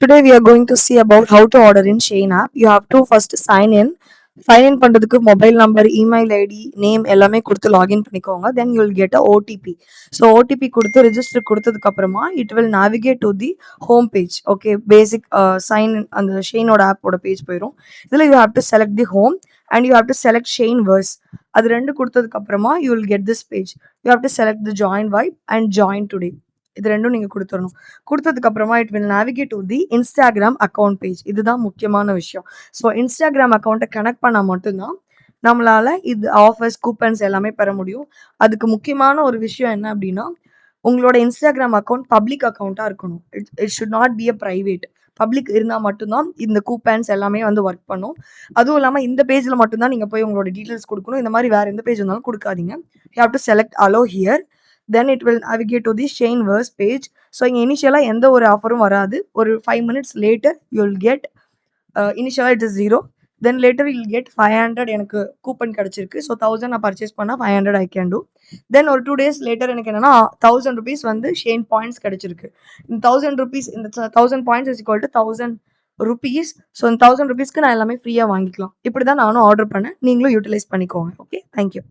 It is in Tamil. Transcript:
Today we are going to see about how to order in Shein app. You have to first sign in. Sign in பண்றதுக்கு mobile number, email ID, name எல்லாமே கொடுத்து லாகின் பண்ணிக்கோங்க. Then you will get a OTP. So OTP கொடுத்து ரெஜிஸ்டர் கொடுத்ததுக்கு அப்புறமா it will navigate to the home page. Okay, basic sign in அந்த ஷெயினோட ஆப்போட பேஜ் போயிடும். இதில் you have to select the home and you have to select Shein verse. அது ரெண்டு கொடுத்ததுக்கு அப்புறமா you will get this page. You have to select the join vibe and join today. இது ரெண்டும் நீங்க கொடுத்துடணும். கொடுத்ததுக்கு அப்புறமா it will navigate to the Instagram account page. இதுதான் முக்கியமான விஷயம். ஸோ இன்ஸ்டாகிராம் அக்கௌண்ட்டை கனெக்ட் பண்ணால் மட்டும்தான் நம்மளால இது ஆஃபர்ஸ் கூப்பன்ஸ் எல்லாமே பெற முடியும். அதுக்கு முக்கியமான ஒரு விஷயம் என்ன அப்படின்னா, உங்களோட இன்ஸ்டாகிராம் அக்கௌண்ட் பப்ளிக் அக்கௌண்ட்டாக இருக்கணும். It should not be a private. Public இருந்தால் மட்டும்தான் இந்த கூப்பன்ஸ் எல்லாமே வந்து ஒர்க் பண்ணும். அதுவும் இல்லாமல் இந்த பேஜில் மட்டும்தான் நீங்கள் போய் உங்களோட டீட்டெயில்ஸ் கொடுக்கணும். இந்த மாதிரி வேறு எந்த பேஜ் இருந்தாலும் கொடுக்காதீங்க. You have to select allow here. then it will navigate to the Sheinverse page. So இங்க இனிஷியலா எந்த ஒரு ஆஃபரும் வராது. ஒரு 5 minutes later you'll get initially it is 0. Then later you'll get 500 எனக்கு கூப்பன் கிடைச்சிருக்கு. ஸோ 1000 நான் பர்ச்சேஸ் பண்ணா 500 I can do. Then ஒரு 2 days later எனக்கு என்னன்னா 1000 rupees வந்து Shein பாயிண்ட்ஸ் கிடைச்சிருக்கு. இந்த 1000 rupees இந்த 1000 points is equal to 1000 rupees. So இந்த 1000 rupeesக்கு நான் எல்லாமே ஃப்ரீயா வாங்கிக்கலாம். இப்படி தான் நானும் ஆர்டர் பண்ணேன். நீங்களும் யூட்டிலைஸ் பண்ணிக்கோங்க. Okay, thank you.